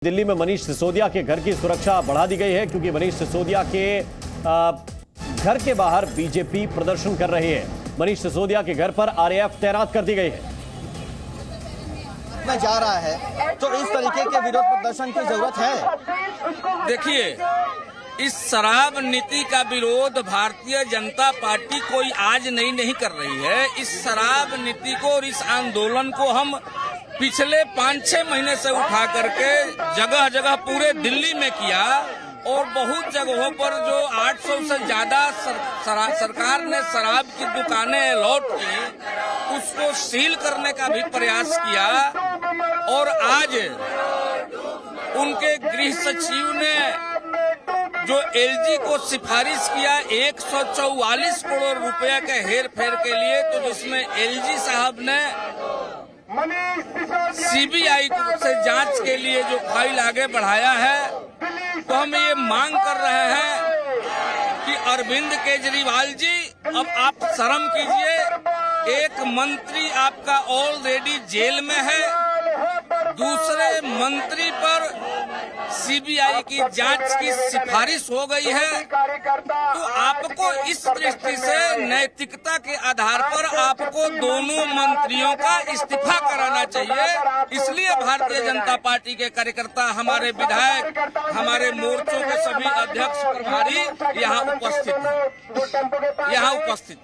दिल्ली में मनीष सिसोदिया के घर की सुरक्षा बढ़ा दी गई है क्योंकि मनीष सिसोदिया के घर के बाहर बीजेपी प्रदर्शन कर रही है। मनीष सिसोदिया के घर पर आरएएफ तैनात कर दी गई है। में जा रहा है तो इस तरीके के विरोध प्रदर्शन की जरूरत है। देखिए, इस शराब नीति का विरोध भारतीय जनता पार्टी कोई आज नहीं कर रही है। इस शराब नीति को और इस आंदोलन को हम पिछले 5-6 महीने से उठा करके जगह जगह पूरे दिल्ली में किया और बहुत जगहों पर जो 800 से ज्यादा सरकार ने शराब की दुकानें अलॉट की, उसको सील करने का भी प्रयास किया। और आज उनके गृह सचिव ने जो एलजी को सिफारिश किया 144 करोड़ रुपए के हेर फेर के लिए, तो जिसमें एलजी साहब ने सीबीआई से जांच के लिए जो फाइल आगे बढ़ाया है, तो हम ये मांग कर रहे हैं कि अरविंद केजरीवाल जी, अब आप शर्म कीजिए। एक मंत्री आपका ऑलरेडी जेल में है, दूसरे मंत्री पर सीबीआई की जांच की सिफारिश हो गई है, तो आपको इस दृष्टि से नैतिकता के आधार पर आपको दोनों मंत्रियों का इस्तीफा कराना चाहिए। इसलिए भारतीय जनता पार्टी के कार्यकर्ता, हमारे विधायक, हमारे मोर्चों के सभी अध्यक्ष प्रभारी यहाँ उपस्थित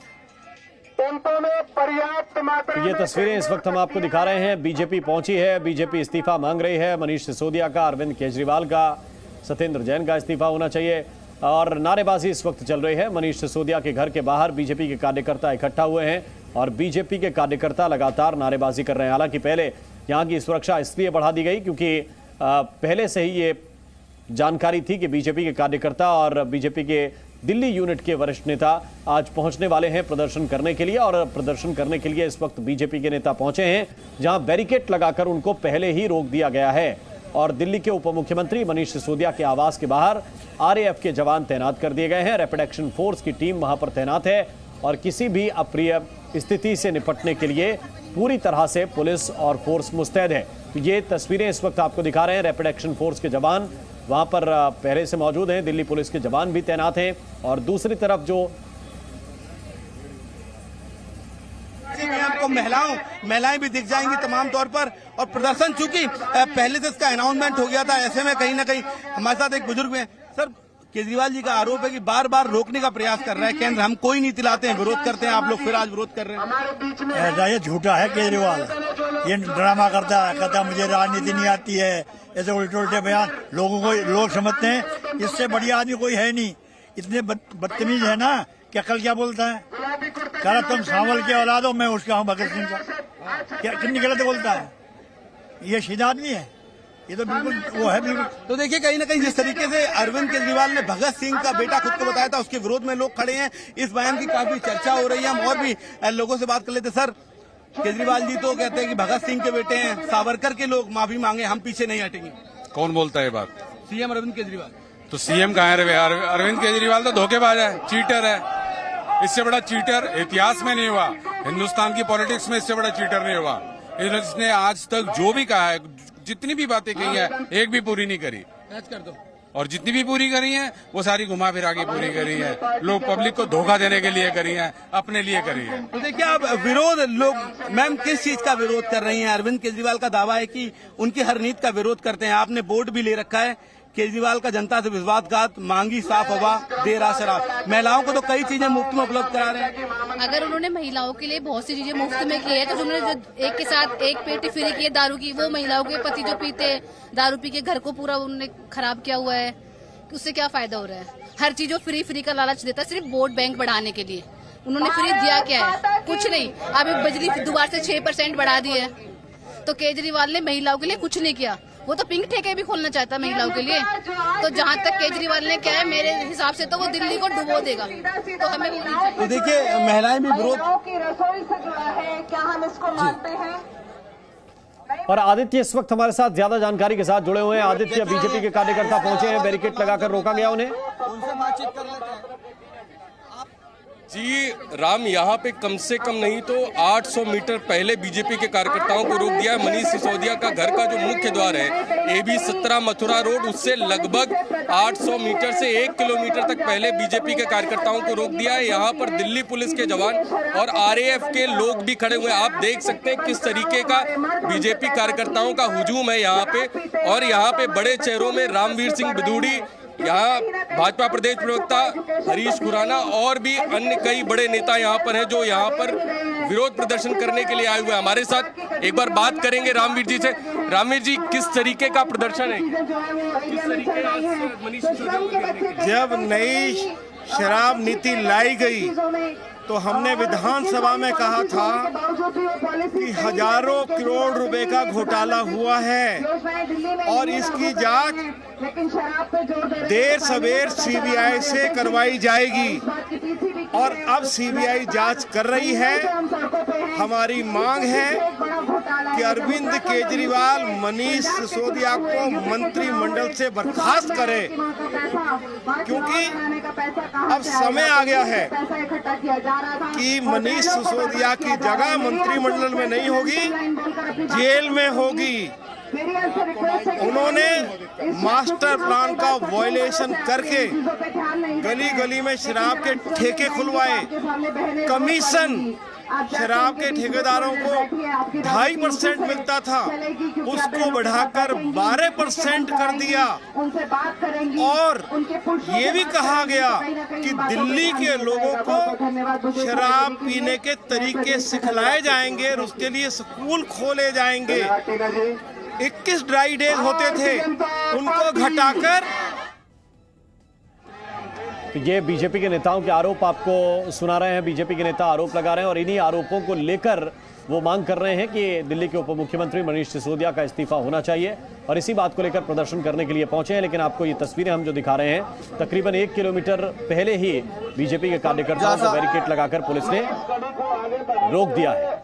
ये तस्वीरें इस वक्त हम आपको दिखा रहे हैं। बीजेपी पहुंची है, बीजेपी इस्तीफा मांग रही है। मनीष सिसोदिया का, अरविंद केजरीवाल का, सत्येंद्र जैन का इस्तीफा होना चाहिए और नारेबाजी इस वक्त चल रही है। मनीष सिसोदिया के घर के बाहर बीजेपी के कार्यकर्ता इकट्ठा हुए हैं और बीजेपी के कार्यकर्ता लगातार नारेबाजी कर रहे हैं। हालांकि पहले यहाँ की सुरक्षा इसलिए बढ़ा दी गई क्योंकि पहले से ही ये जानकारी थी कि बीजेपी के कार्यकर्ता और बीजेपी के दिल्ली यूनिट के वरिष्ठ नेता आज पहुंचने वाले हैं प्रदर्शन करने के लिए। और प्रदर्शन करने के लिए इस वक्त बीजेपी के नेता पहुंचे हैं, जहां बैरिकेड लगाकर उनको पहले ही रोक दिया गया है। और दिल्ली के उप मुख्यमंत्री मनीष सिसोदिया के आवास के बाहर आरएएफ के जवान तैनात कर दिए गए हैं। रैपिड एक्शन फोर्स की टीम वहां पर तैनात है और किसी भी अप्रिय स्थिति से निपटने के लिए पूरी तरह से पुलिस और फोर्स मुस्तैद है। तो ये तस्वीरें इस वक्त आपको दिखा रहे हैं। रैपिड एक्शन फोर्स के जवान वहां पर पहले से मौजूद हैं, दिल्ली पुलिस के जवान भी तैनात हैं। और दूसरी तरफ जो आपको महिलाएं भी दिख जाएंगी तमाम तौर पर। और प्रदर्शन चूंकि पहले से इसका अनाउंसमेंट हो गया था, ऐसे में कहीं ना कहीं हमारे साथ एक बुजुर्ग हैं। सर, केजरीवाल जी का आरोप है कि बार बार रोकने का प्रयास कर रहा है केंद्र, हम कोई नीति लाते हैं विरोध करते हैं, आप लोग फिर आज विरोध कर रहे हैं। ऐसा ये झूठा है केजरीवाल, ये ड्रामा करता है, कहता मुझे राजनीति नहीं आती है, ऐसे उल्टे उल्टे बयान। लोगों को लोग समझते हैं इससे बढ़िया आदमी कोई है नहीं। इतने बदतमीज है ना कि अकल क्या बोलता है, कह रहा तुम सांवल के औलाद हो, मैं उसका हूँ भगत सिंह का। क्या कितनी गलत बोलता है, ये सीधा आदमी है, ये तो बिल्कुल वो है बिल्कुल। तो देखिए, कहीं ना कहीं जिस तरीके से अरविंद केजरीवाल ने भगत सिंह का बेटा खुद को बताया था, उसके विरोध में लोग खड़े हैं। इस बयान की काफी चर्चा हो रही है। हम और भी लोगों से बात कर लेते। सर, केजरीवाल जी तो कहते हैं कि भगत सिंह के बेटे हैं, सावरकर के लोग माफी मांगे, हम पीछे नहीं हटेंगे। कौन बोलता है ये बात? सीएम अरविंद केजरीवाल। तो सीएम कहाँ है? अरविंद केजरीवाल तो धोखेबाज है, चीटर है। इससे बड़ा चीटर इतिहास में नहीं हुआ, हिंदुस्तान की पॉलिटिक्स में इससे बड़ा चीटर नहीं हुआ। इसने आज तक जो भी कहा है, जितनी भी बातें कही है, एक भी पूरी नहीं करी। कर दो। और जितनी भी पूरी करी है वो सारी घुमा फिरा के पूरी करी है। लोग पब्लिक को धोखा देने के लिए करी है, अपने लिए करी है। तो देखिए, आप विरोध लोग मैम किस चीज का विरोध कर रही हैं? अरविंद केजरीवाल का दावा है कि उनकी हर नीति का विरोध करते हैं। आपने बोर्ड भी ले रखा है, केजरीवाल का जनता से विश्वासघात, मांगी साफ हवा, दे रहा शराब। महिलाओं को तो कई चीजें मुफ्त में उपलब्ध करा रहे हैं। अगर उन्होंने महिलाओं के लिए बहुत सी चीजें मुफ्त में की है, तो उन्होंने एक के साथ एक पेटी फ्री की है दारू की। वो महिलाओं के पति जो पीते दारू पी के घर को पूरा उन्होंने खराब किया हुआ है, उससे क्या फायदा हो रहा है? हर चीज जो फ्री का लालच देता है सिर्फ वोट बैंक बढ़ाने के लिए। उन्होंने फ्री दिया क्या है? कुछ नहीं। अभी बिजली दोबारा से 6% बढ़ा दी है। तो केजरीवाल ने महिलाओं के लिए कुछ नहीं किया। वो तो पिंक ठेके भी खोलना चाहता महिलाओं के लिए। तो जहाँ तक केजरीवाल ने क्या है, मेरे हिसाब से तो वो दिल्ली को डुबो देगा। तो हमें तो देखिए, महिलाएं भी विरोध की रसोई से जुड़ा है, क्या हम इसको मानते हैं? और आदित्य इस वक्त हमारे साथ ज्यादा जानकारी के साथ जुड़े हुए हैं। आदित्य, बीजेपी के कार्यकर्ता पहुंचे हैं, बैरिकेड लगाकर रोका गया उन्हें। उनसे बातचीत कर लेते हैं। जी राम, यहाँ पे कम से कम नहीं तो 800 मीटर पहले बीजेपी के कार्यकर्ताओं को रोक दिया है। मनीष सिसोदिया का घर का जो मुख्य द्वार है AB 17 मथुरा रोड, उससे लगभग 800 मीटर से 1 किलोमीटर तक पहले बीजेपी के कार्यकर्ताओं को रोक दिया है। यहाँ पर दिल्ली पुलिस के जवान और RAF के लोग भी खड़े हुए हैं। आप देख सकते हैं किस तरीके का बीजेपी कार्यकर्ताओं का हुजूम है यहाँ पे। और यहाँ पे बड़े चेहरों में रामवीर सिंह बिधूड़ी, यहाँ भाजपा प्रदेश प्रवक्ता हरीश खुराना और भी अन्य कई बड़े नेता यहाँ पर हैं जो यहाँ पर विरोध प्रदर्शन करने के लिए आए हुए हैं। हमारे साथ एक बार बात करेंगे रामवीर जी से। रामवीर जी, किस तरीके का प्रदर्शन है? किस तरीके का मनीष सिसोदिया को घेरने के लिए? जब नई शराब नीति लाई गई तो हमने विधानसभा में कहा था कि हजारों करोड़ रुपए का घोटाला हुआ है और इसकी जांच देर सवेर CBI से करवाई जाएगी। और अब CBI जांच कर रही है। हमारी मांग है कि अरविंद केजरीवाल मनीष सिसोदिया को मंत्रिमंडल से बर्खास्त करे, क्योंकि अब समय आ गया है कि मनीष सिसोदिया की जगह मंत्रिमंडल में नहीं होगी, जेल में होगी। उन्होंने मास्टर प्लान का वायलेशन करके गली गली में शराब के ठेके खुलवाए, कमीशन शराब के ठेकेदारों को 2.5% मिलता था, उसको बढ़ाकर 12% कर दिया। और ये भी कहा गया कि दिल्ली के लोगों को शराब पीने के तरीके सिखलाए जाएंगे और उसके लिए स्कूल खोले जाएंगे। 21 ड्राई डेज होते थे, उनको घटाकर। ये बीजेपी के नेताओं के आरोप आपको सुना रहे हैं। बीजेपी के नेता आरोप लगा रहे हैं और इन्हीं आरोपों को लेकर वो मांग कर रहे हैं कि दिल्ली के उप मुख्यमंत्री मनीष सिसोदिया का इस्तीफा होना चाहिए और इसी बात को लेकर प्रदर्शन करने के लिए पहुंचे हैं। लेकिन आपको ये तस्वीरें हम जो दिखा रहे हैं, तकरीबन 1 किलोमीटर पहले ही बीजेपी के कार्यकर्ताओं को बैरिकेड लगाकर पुलिस ने रोक दिया है।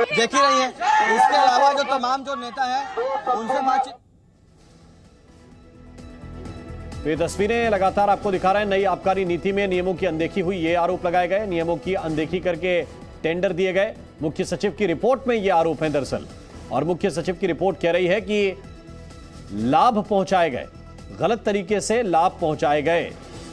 देख ही रही है। इसके अलावा जो तमाम जो नेता हैं उनसे बातचीत। तो ये तस्वीरें लगातार आपको दिखा रहे हैं। नई आबकारी नीति में नियमों की अनदेखी हुई, ये आरोप लगाए गए। नियमों की अनदेखी करके टेंडर दिए गए। मुख्य सचिव की रिपोर्ट में ये आरोप है दरअसल। और मुख्य सचिव की रिपोर्ट कह रही है कि लाभ पहुंचाए गए, गलत तरीके से लाभ पहुंचाए गए।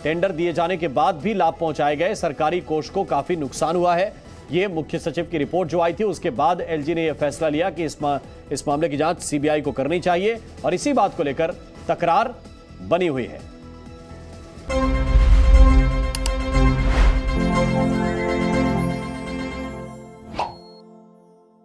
टेंडर दिए जाने के बाद भी लाभ पहुंचाए गए। सरकारी कोष को काफी नुकसान हुआ है। ये मुख्य सचिव की रिपोर्ट जो आई थी उसके बाद LG ने यह फैसला लिया कि इस मामले की जांच CBI को करनी चाहिए और इसी बात को लेकर तकरार बनी हुई है।